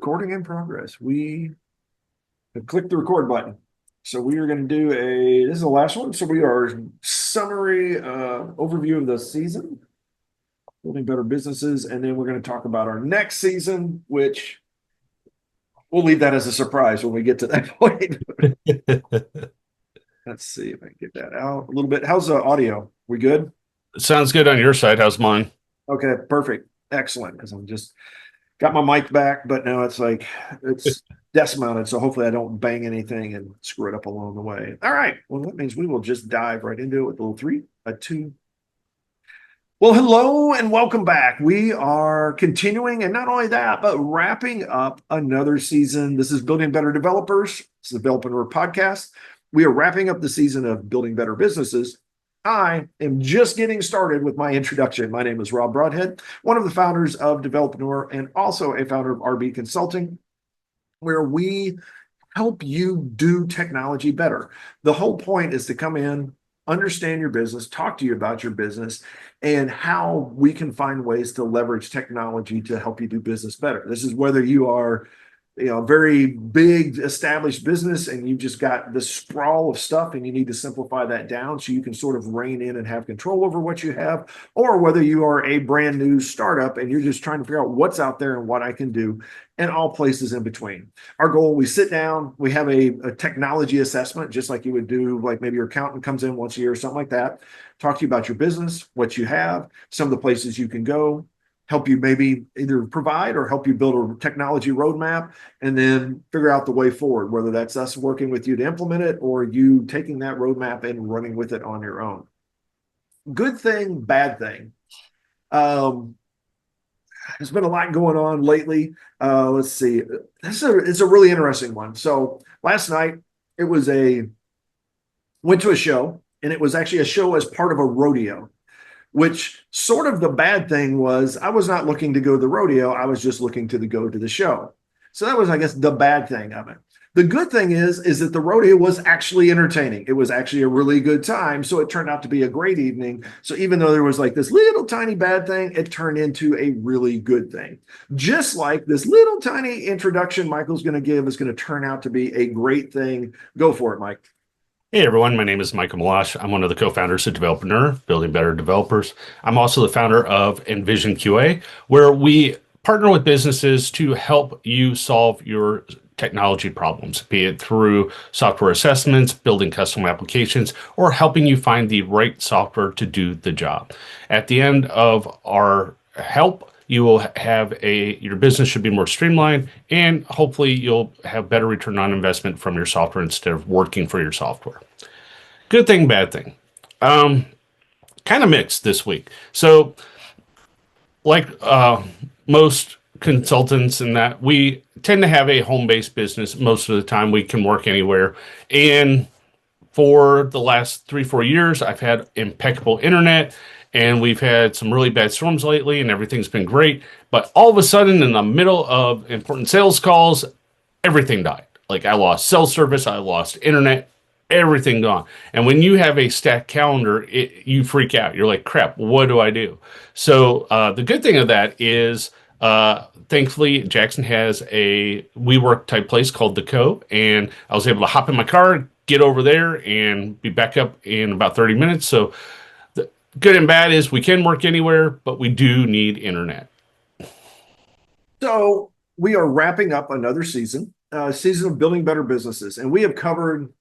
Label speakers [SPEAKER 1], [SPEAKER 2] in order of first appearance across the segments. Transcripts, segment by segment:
[SPEAKER 1] Recording in progress. We have clicked the record button. So we are going to do this is the last one. So we are summary overview of the season, building better businesses. And then we're going to talk about our next season, which we'll leave that as a surprise when we get to that point. Let's see if I can get that out a little bit. How's the audio? We good?
[SPEAKER 2] Sounds good on your side. How's mine?
[SPEAKER 1] Okay, perfect. Excellent. Because I'm just got my mic back, but now it's desk mounted, so hopefully I don't bang anything and screw it up along the way. All right. Well, that means we will just dive right into it with a little three, a two. Well, hello and welcome back. We are continuing, and not only that, but wrapping up another season. This is Building Better Developers. It's the Developer podcast. We are wrapping up the season of Building Better Businesses. I am just getting started with my introduction. My name is Rob Broadhead, one of the founders of Developer and also a founder of RB Consulting, where we help you do technology better. The whole point is to come in, understand your business, talk to you about your business, and how we can find ways to leverage technology to help you do business better. This is whether you are a very big established business and you've just got this sprawl of stuff and you need to simplify that down so you can sort of rein in and have control over what you have, or whether you are a brand new startup and you're just trying to figure out what's out there and what I can do, and all places in between. Our goal, we sit down, we have a technology assessment, just like you would do, like maybe your accountant comes in once a year or something like that, talk to you about your business, what you have, some of the places you can go, help you maybe either provide or help you build a technology roadmap, and then figure out the way forward, whether that's us working with you to implement it or you taking that roadmap and running with it on your own. Good thing, bad thing. Um, there's been a lot going on lately. Let's see. It's a really interesting one. So last night it was went to a show, and it was actually a show as part of a rodeo, which sort of the bad thing was I was not looking to go to the rodeo. I was just looking to go to the show. So that was, I guess, the bad thing of it. The good thing is that the rodeo was actually entertaining. It was actually a really good time. So it turned out to be a great evening. So even though there was like this little tiny bad thing, it turned into a really good thing. Just like this little tiny introduction Michael's going to give is going to turn out to be a great thing. Go for it, Mike.
[SPEAKER 2] Hey everyone, my name is Michael Meloche. I'm one of the co-founders of Developer, Building Better Developers. I'm also the founder of Envision QA, where we partner with businesses to help you solve your technology problems, be it through software assessments, building custom applications, or helping you find the right software to do the job. At the end of our help, you will have your business should be more streamlined, and hopefully you'll have better return on investment from your software instead of working for your software. Good thing, bad thing. Kind of mixed this week. So, like most consultants, in that we tend to have a home-based business most of the time. We can work anywhere, and for the last 3, 4 years, I've had impeccable internet, and we've had some really bad storms lately, and everything's been great. But all of a sudden, in the middle of important sales calls, everything died. Like I lost cell service, I lost internet, everything gone. And when you have a stacked calendar, you freak out. You're like, crap, what do I do? So the good thing of that is, thankfully, Jackson has a WeWork type place called The Co. And I was able to hop in my car, get over there, and be back up in about 30 minutes. So the good and bad is we can work anywhere, but we do need internet.
[SPEAKER 1] So we are wrapping up another season of building better businesses, and we have covered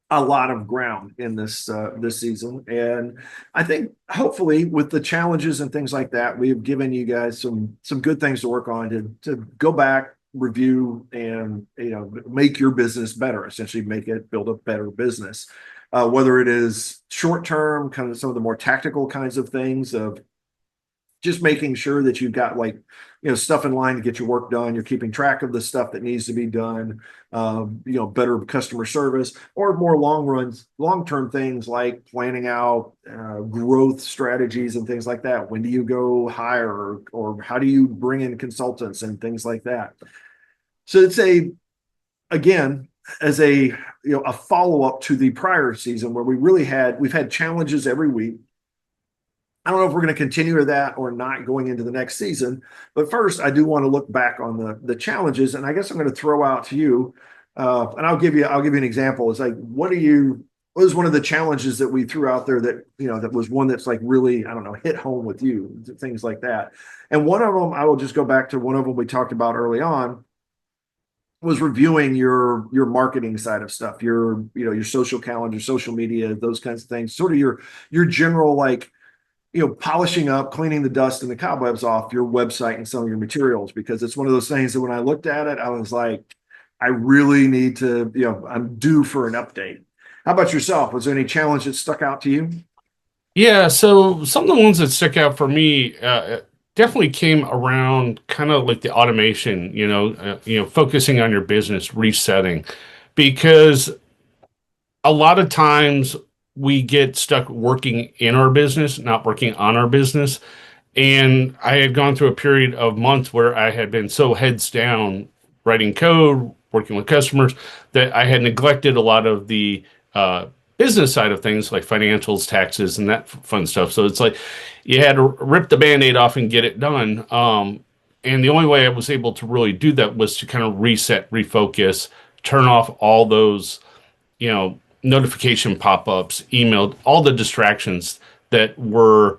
[SPEAKER 1] a lot of ground in this season. And I think hopefully with the challenges and things like that, we've given you guys some good things to work on to go back, review, and make your business better. Essentially, build a better business. Whether it is short term, kind of some of the more tactical kinds of things of just making sure that you've got stuff in line to get your work done. You're keeping track of the stuff that needs to be done. Better customer service, or more long-term things like planning out growth strategies and things like that. When do you go hire, or how do you bring in consultants and things like that? So it's again, as a follow-up to the prior season where we've had challenges every week. I don't know if we're going to continue with that or not going into the next season. But first, I do want to look back on the challenges, and I guess I'm going to throw out to you, and I'll give you an example. It's like, what is one of the challenges that we threw out there that that was one that's like really, I don't know, hit home with you, things like that. And one of them, I will just go back to one of them we talked about early on, was reviewing your marketing side of stuff, your social calendar, social media, those kinds of things, sort of your general, like, polishing up, cleaning the dust and the cobwebs off your website and some of your materials, because it's one of those things that when I looked at it, I was like, I really need to, I'm due for an update. How about yourself? Was there any challenge that stuck out to you?
[SPEAKER 2] Yeah, so some of the ones that stick out for me definitely came around kind of like the automation, focusing on your business, resetting, because a lot of times we get stuck working in our business, not working on our business. And I had gone through a period of months where I had been so heads down writing code, working with customers, that I had neglected a lot of the business side of things like financials, taxes, and that fun stuff. So it's like you had to rip the band-aid off and get it done. And the only way I was able to really do that was to kind of reset, refocus, turn off all those, notification pop-ups, email, all the distractions that were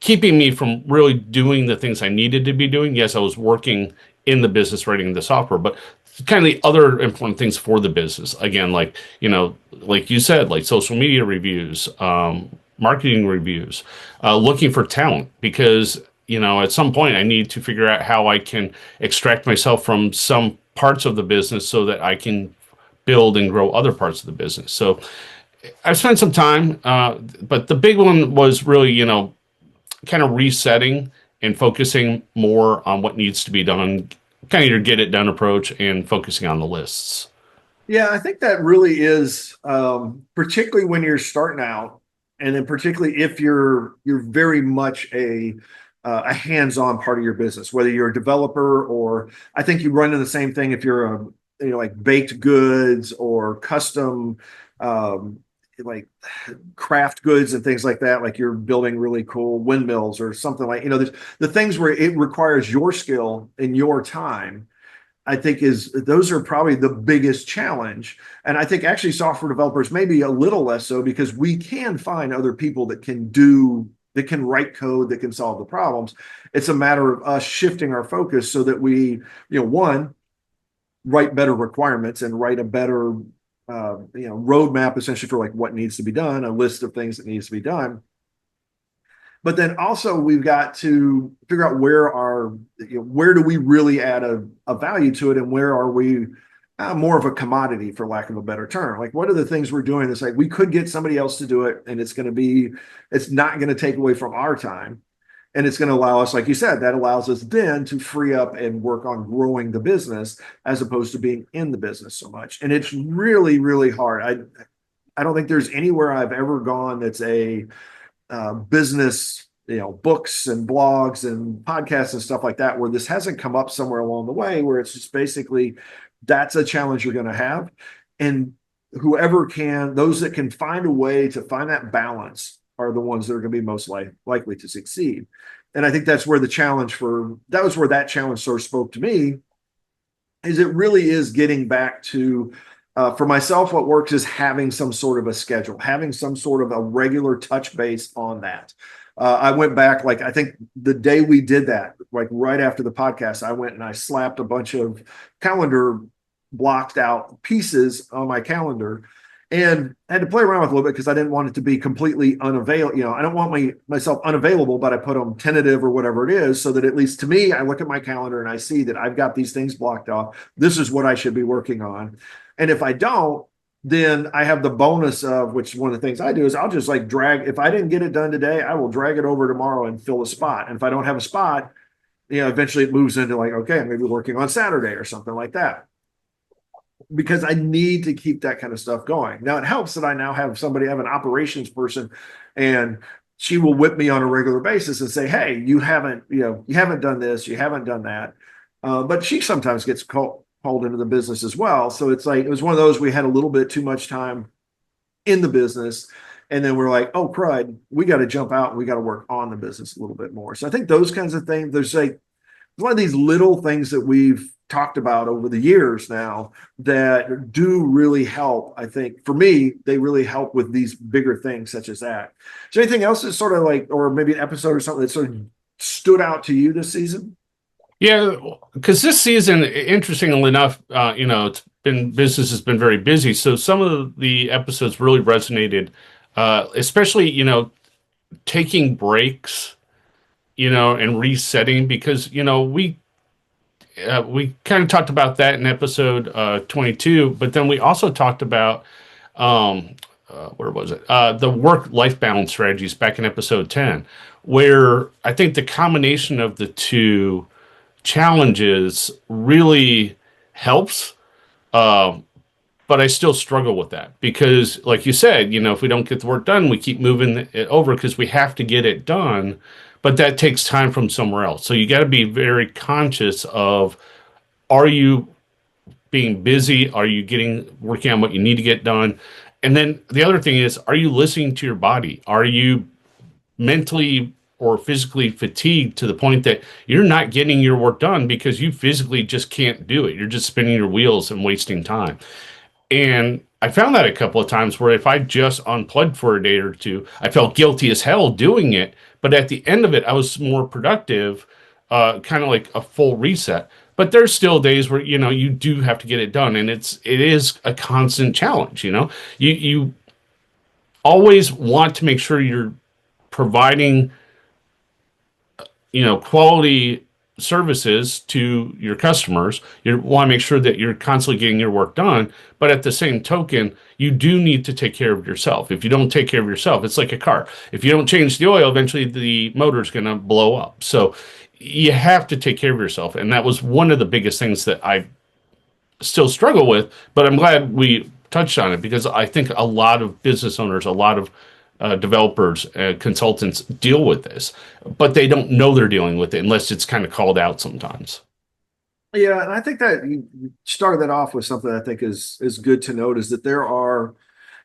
[SPEAKER 2] keeping me from really doing the things I needed to be doing. Yes, I was working in the business writing the software, but kind of the other important things for the business. Again, like, like you said, like social media reviews, marketing reviews, looking for talent, because, at some point I need to figure out how I can extract myself from some parts of the business so that I can build and grow other parts of the business. So I've spent some time, but the big one was really, kind of resetting and focusing more on what needs to be done, kind of your get it done approach and focusing on the lists.
[SPEAKER 1] Yeah, I think that really is, particularly when you're starting out, and then particularly if you're very much a hands-on part of your business, whether you're a developer, or I think you run into the same thing if you're a, like baked goods or custom, um, like craft goods and things like that, like you're building really cool windmills or something, like, there's the things where it requires your skill and your time. I think is those are probably the biggest challenge. And I think actually software developers maybe a little less so, because we can find other people that can write code, that can solve the problems. It's a matter of us shifting our focus so that we, one, write better requirements and write a better, roadmap essentially for like what needs to be done, a list of things that needs to be done. But then also we've got to figure out where do we really add a value to it, and where are we more of a commodity, for lack of a better term. Like, what are the things we're doing that's like we could get somebody else to do it, and it's not going to take away from our time, and it's going to allow us, like you said, that allows us then to free up and work on growing the business as opposed to being in the business so much. And it's really, really hard. I don't think there's anywhere I've ever gone that's a business, books and blogs and podcasts and stuff like that, where this hasn't come up somewhere along the way, where it's just basically that's a challenge you're going to have. And those that can find a way to find that balance are the ones that are going to be most likely to succeed. And I think that was where that challenge sort of spoke to me, is it really is getting back to, for myself, what works is having some sort of a schedule, having some sort of a regular touch base on that. I went back, like, I think the day we did that, like right after the podcast, I went and I slapped a bunch of calendar blocked out pieces on my calendar, and I had to play around with a little bit because I didn't want it to be completely unavailable. I don't want myself unavailable, but I put them tentative or whatever it is, so that at least to me, I look at my calendar and I see that I've got these things blocked off. This is what I should be working on. And if I don't, then I have the bonus of, which one of the things I do is I'll just like drag, if I didn't get it done today, I will drag it over tomorrow and fill a spot. And if I don't have a spot, eventually it moves into like, okay, I'm maybe working on Saturday or something like that, because I need to keep that kind of stuff going. Now it helps that I now have an operations person, and she will whip me on a regular basis and say, hey, you haven't done this, you haven't done that. But she sometimes gets called into the business as well. So it's like, it was one of those, we had a little bit too much time in the business, And then we're like, oh, crud, we got to jump out and we got to work on the business a little bit more. So I think those kinds of things, there's like one of these little things that we've talked about over the years now that do really help. I think for me, they really help with these bigger things such as that. Is there anything else that's sort of like, or maybe an episode or something that sort of stood out to you this season?
[SPEAKER 2] Yeah, because this season, interestingly enough, it's been business has been very busy. So some of the episodes really resonated, especially, taking breaks, and resetting because, we kind of talked about that in episode 22, but then we also talked about where was it? The work-life balance strategies back in episode 10, where I think the combination of the two challenges really helps. Uh, but I still struggle with that because, like you said, if we don't get the work done, we keep moving it over because we have to get it done. But that takes time from somewhere else. So you got to be very conscious of, are you being busy? Are you working on what you need to get done? And then the other thing is, are you listening to your body? Are you mentally or physically fatigued to the point that you're not getting your work done because you physically just can't do it? You're just spinning your wheels and wasting time. And I found that a couple of times where if I just unplugged for a day or two, I felt guilty as hell doing it. But at the end of it, I was more productive, kind of like a full reset. But there's still days where, you do have to get it done. And it is a constant challenge, You always want to make sure you're providing, quality services to your customers. You want to make sure that you're constantly getting your work done, but at the same token, you do need to take care of yourself. If you don't take care of yourself, it's like a car. If you don't change the oil, eventually the motor's going to blow up. So you have to take care of yourself. And that was one of the biggest things that I still struggle with, but I'm glad we touched on it because I think a lot of business owners, a lot of developers, consultants deal with this, but they don't know they're dealing with it unless it's kind of called out sometimes.
[SPEAKER 1] Yeah, and I think that you started that off with something I think is good to note is that there are,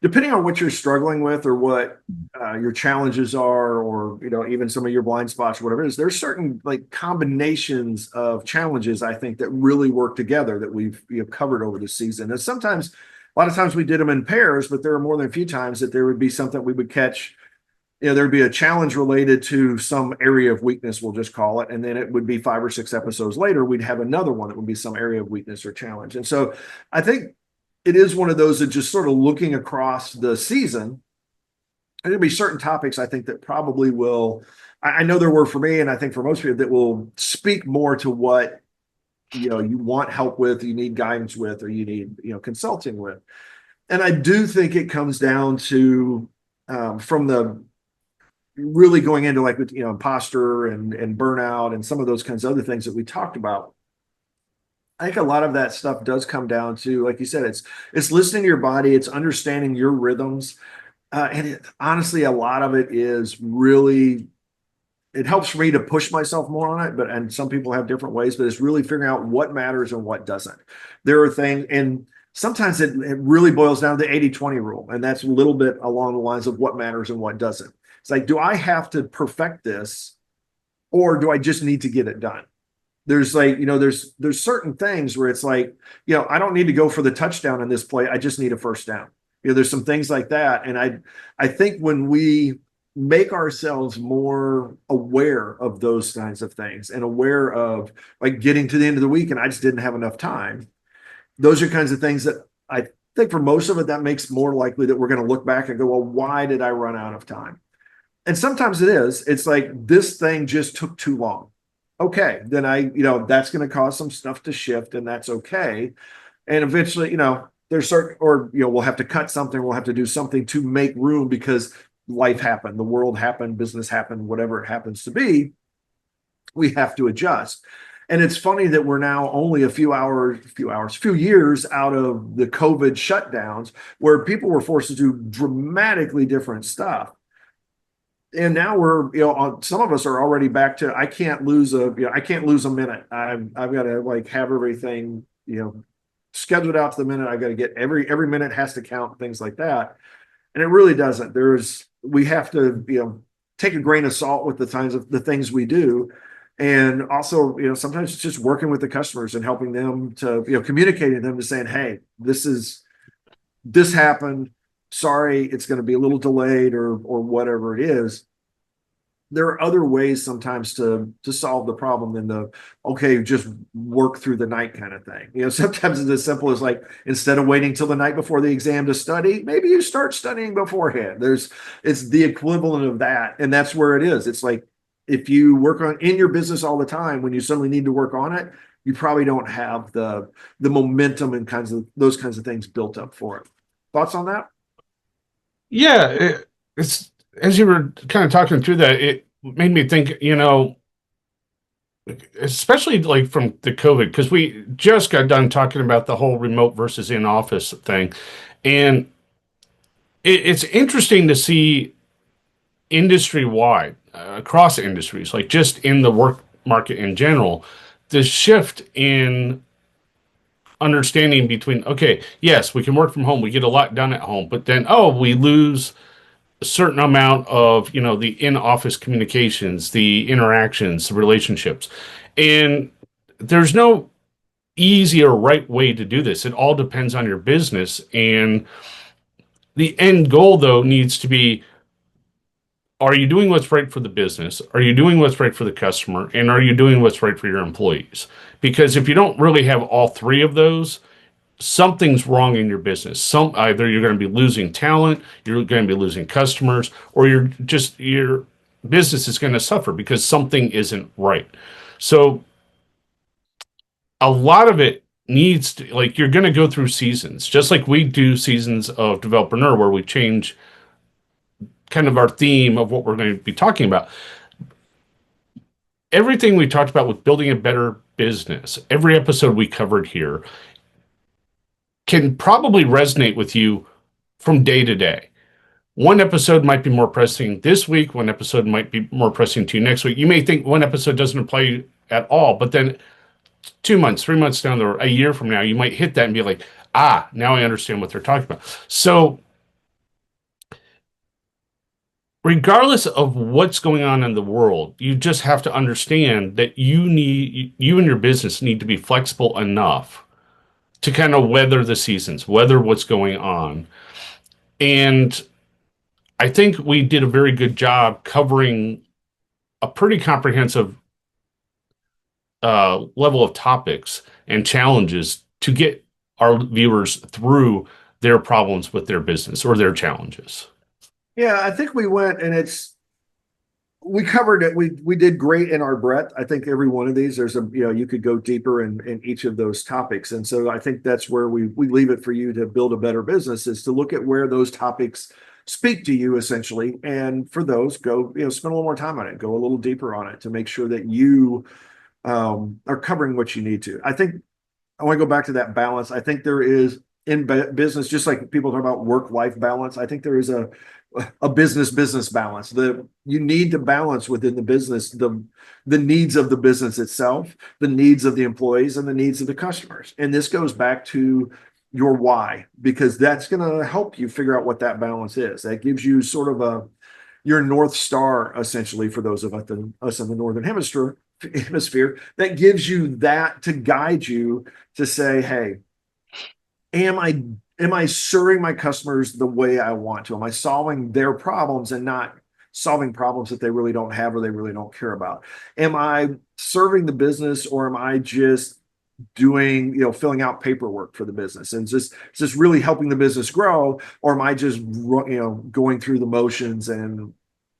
[SPEAKER 1] depending on what you're struggling with or what your challenges are, or even some of your blind spots or whatever it is, there's certain like combinations of challenges I think that really work together that we've covered over the season. And sometimes, a lot of times we did them in pairs, but there are more than a few times that there would be something we would catch. There'd be a challenge related to some area of weakness, we'll just call it. And then it would be 5 or 6 episodes later, we'd have another one that would be some area of weakness or challenge. And so I think it is one of those that just sort of looking across the season, there'll be certain topics I think that probably will, I know there were for me, and I think for most people that will speak more to what, you want help with, you need guidance with, or you need, consulting with. And I do think it comes down to, from the really going into like imposter and burnout and some of those kinds of other things that we talked about. I think a lot of that stuff does come down to, like you said, it's listening to your body, it's understanding your rhythms, honestly, a lot of it is really, it helps for me to push myself more on it. And some people have different ways, but it's really figuring out what matters and what doesn't. There are things, and sometimes it really boils down to the 80-20 rule, and that's a little bit along the lines of what matters and what doesn't. It's like, do I have to perfect this, or do I just need to get it done? There's like, there's certain things where it's like, I don't need to go for the touchdown in this play. I just need a first down. There's some things like that. And I think when we make ourselves more aware of those kinds of things and aware of like getting to the end of the week and I just didn't have enough time, those are kinds of things that I think for most of it, that makes more likely that we're going to look back and go, well, why did I run out of time? And sometimes it's like this thing just took too long. Okay, then that's going to cause some stuff to shift, and that's okay. And eventually, there's certain, or we'll have to cut something, we'll have to do something to make room because life happened, the world happened, business happened, whatever it happens to be, we have to adjust. And it's funny that we're now only a few years out of the COVID shutdowns where people were forced to do dramatically different stuff. And now we're, some of us are already back to, I can't lose a minute. I've got to like have everything, scheduled out to the minute. I've got to get every minute has to count, things like that. And it really doesn't. We have to, take a grain of salt with the things we do. And also, sometimes it's just working with the customers and helping them to, communicating to them to saying, hey, this happened. Sorry, it's going to be a little delayed or whatever it is. There are other ways sometimes to solve the problem than the okay, just work through the night kind of thing. Sometimes it's as simple as like instead of waiting till the night before the exam to study, maybe you start studying beforehand. It's the equivalent of that, and that's where it is. It's like if you work on in your business all the time, when you suddenly need to work on it, you probably don't have the momentum and those kinds of things built up for it. Thoughts on that?
[SPEAKER 2] Yeah, it's as you were kind of talking through that, it made me think, especially like from the COVID, because we just got done talking about the whole remote versus in office thing. And it's interesting to see industry wide, across industries, like just in the work market in general, the shift in understanding between, okay, yes, we can work from home, we get a lot done at home, but then, oh, we lose a certain amount of, the in-office communications, the interactions, the relationships. And there's no easy or right way to do this. It all depends on your business. And the end goal, though, needs to be, are you doing what's right for the business? Are you doing what's right for the customer? And are you doing what's right for your employees? Because if you don't really have all three of those, something's wrong in your business. Either you're going to be losing talent, you're going to be losing customers, or your business is going to suffer because something isn't right. So a lot of it needs to, like, you're going to go through seasons, just like we do seasons of Developerpreneur, where we change kind of our theme of what we're going to be talking about. Everything we talked about with building a better business, every episode we covered here can probably resonate with you from day to day. One episode might be more pressing this week, one episode might be more pressing to you next week. You may think one episode doesn't apply at all, but then 2 months, 3 months down the road, a year from now, you might hit that and be like, now I understand what they're talking about. So, regardless of what's going on in the world, you just have to understand that you and your business need to be flexible enough to kind of weather the seasons, weather what's going on. And I think we did a very good job covering a pretty comprehensive level of topics and challenges to get our viewers through their problems with their business or their challenges.
[SPEAKER 1] Yeah, I think we went and we covered it. We did great in our breadth. I think every one of these, you could go deeper in each of those topics. And so I think that's where we leave it for you to build a better business, is to look at where those topics speak to you essentially. And for those, go, spend a little more time on it, go a little deeper on it to make sure that you are covering what you need to. I think I want to go back to that balance. I think there is in business, just like people talk about work-life balance, I think there is a business balance. You need to balance within the business the needs of the business itself, the needs of the employees, and the needs of the customers. And this goes back to your why, because that's going to help you figure out what that balance is. That gives you sort of your North Star, essentially, for those of us in the Northern Hemisphere, that gives you that to guide you to say, hey, am I serving my customers the way I want to? Am I solving their problems and not solving problems that they really don't have or they really don't care about? Am I serving the business, or am I just doing, filling out paperwork for the business and just really helping the business grow? Or am I just, going through the motions and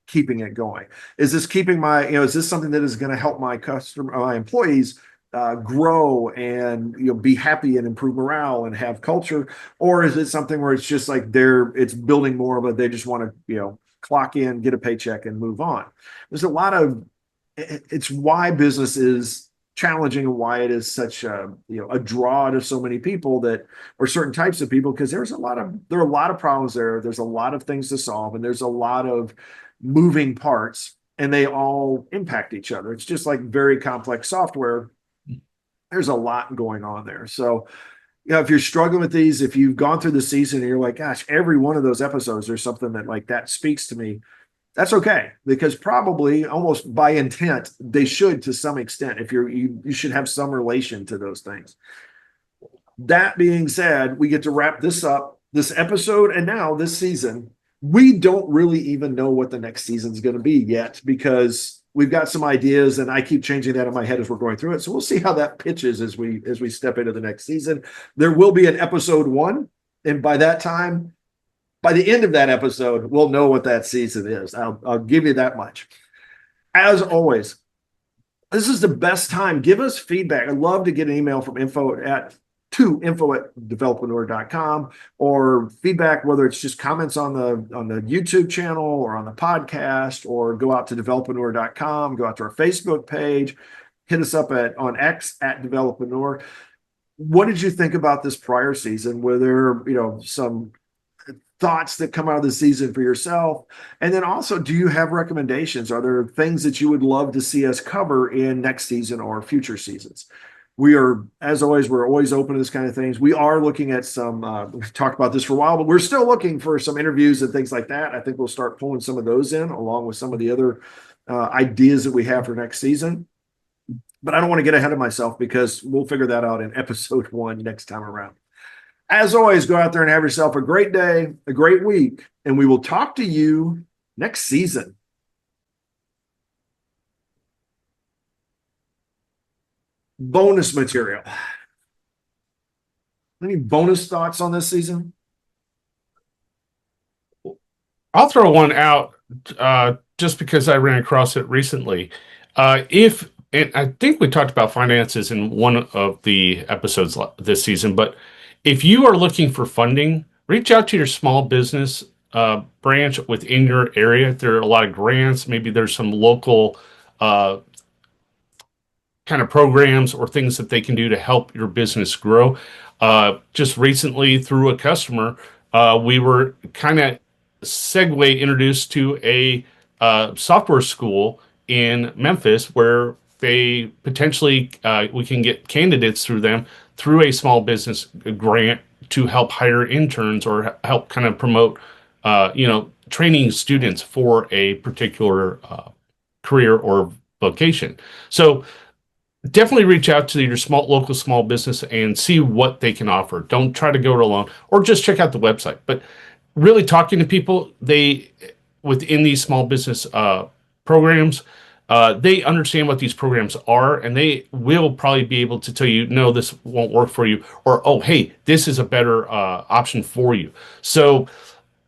[SPEAKER 1] keeping it going? Is this is this something that is going to help my employees grow and be happy and improve morale and have culture? Or is it something where it's just like it's building more of they just want to clock in, get a paycheck, and move on? There's a lot of it's why business is challenging and why it is such a draw to so many people, that or certain types of people, because there are a lot of problems there's a lot of things to solve, and there's a lot of moving parts, and they all impact each other. It's just like very complex software. There's a lot going on there. So if you're struggling with these, if you've gone through the season and you're like, gosh, every one of those episodes, there's something that like that speaks to me. That's okay, because probably almost by intent, they should to some extent. If you should have some relation to those things. That being said, we get to wrap this up, this episode, and now this season. We don't really even know what the next season is going to be yet, because we've got some ideas, and I keep changing that in my head as we're going through it. So we'll see how that pitches as we step into the next season. There will be an episode 1, and by that time, by the end of that episode, we'll know what that season is. I'll give you that much. As always, this is the best time. Give us feedback. I'd love to get an email from info@developreneur.com, or feedback, whether it's just comments on the YouTube channel or on the podcast, or go out to developreneur.com, go out to our Facebook page, hit us up on X @developreneur. What did you think about this prior season? Were there, some thoughts that come out of the season for yourself? And then also, do you have recommendations? Are there things that you would love to see us cover in next season or future seasons? We are, as always, we're always open to this kind of things. We are looking at some, we've talked about this for a while, but we're still looking for some interviews and things like that. I think we'll start pulling some of those in, along with some of the other ideas that we have for next season. But I don't want to get ahead of myself, because we'll figure that out in episode 1 next time around. As always, go out there and have yourself a great day, a great week, and we will talk to you next season. Bonus material. Any bonus thoughts on this season?
[SPEAKER 2] I'll throw one out just because I ran across it recently. And I think we talked about finances in one of the episodes this season, but if you are looking for funding, reach out to your small business branch within your area. There are a lot of grants. Maybe there's some local kind of programs or things that they can do to help your business grow. Just recently, through a customer, we were kind of introduced to a software school in Memphis, where they potentially we can get candidates through them through a small business grant to help hire interns or help kind of promote training students for a particular career or vocation. So definitely reach out to your local small business and see what they can offer. Don't try to go it alone, or just check out the website. But really talking to people, within these small business programs, they understand what these programs are, and they will probably be able to tell you, no, this won't work for you, or, oh, hey, this is a better option for you. So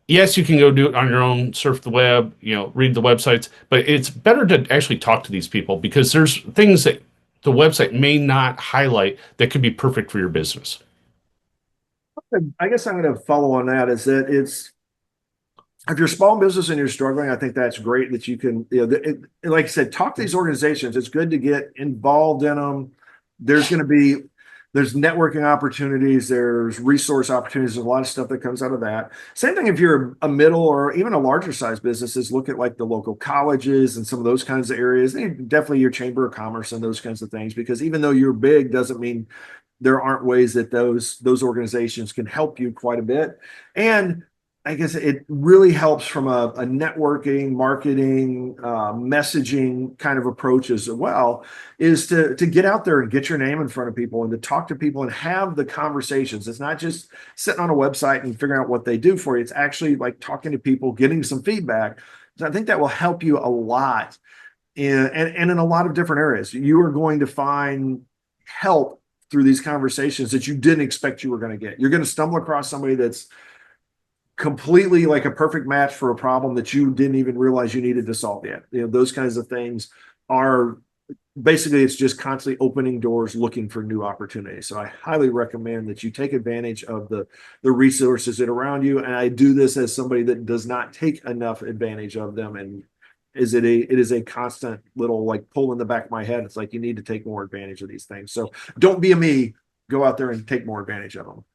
[SPEAKER 2] yes, you can go do it on your own, surf the web, read the websites, but it's better to actually talk to these people, because there's things that the website may not highlight that could be perfect for your business.
[SPEAKER 1] I guess I'm going to follow on that, is that if you're a small business and you're struggling, I think that's great that you can, like I said, talk to these organizations. It's good to get involved in them. There's networking opportunities, there's resource opportunities, there's a lot of stuff that comes out of that. Same thing if you're a middle or even a larger size businesses, look at like the local colleges and some of those kinds of areas. And definitely your chamber of commerce and those kinds of things, because even though you're big, doesn't mean there aren't ways that those organizations can help you quite a bit. And I guess it really helps from a networking, marketing, messaging kind of approach as well, is to get out there and get your name in front of people and to talk to people and have the conversations. It's not just sitting on a website and figuring out what they do for you. It's actually like talking to people, getting some feedback. So I think that will help you a lot and in a lot of different areas. You are going to find help through these conversations that you didn't expect you were going to get. You're going to stumble across somebody that's completely like a perfect match for a problem that you didn't even realize you needed to solve yet. Those kinds of things are basically, it's just constantly opening doors, looking for new opportunities. So I highly recommend that you take advantage of the resources that are around you. And I do this as somebody that does not take enough advantage of them. And it is a constant little like pull in the back of my head. It's like, you need to take more advantage of these things. So don't be a me, go out there and take more advantage of them.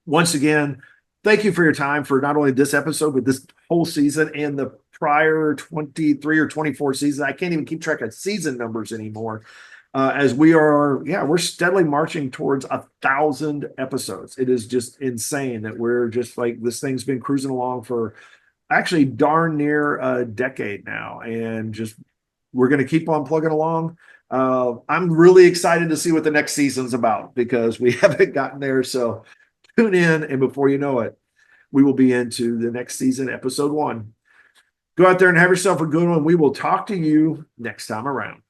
[SPEAKER 1] Once again, thank you for your time for not only this episode, but this whole season and the prior 23 or 24 seasons. I can't even keep track of season numbers anymore. as we are, yeah, we're steadily marching towards 1,000 episodes. It is just insane that we're just like, this thing's been cruising along for actually darn near a decade now, and just we're going to keep on plugging along. I'm really excited to see what the next season's about because we haven't gotten there. So tune in, and before you know it, we will be into the next season, episode 1. Go out there and have yourself a good one. We will talk to you next time around.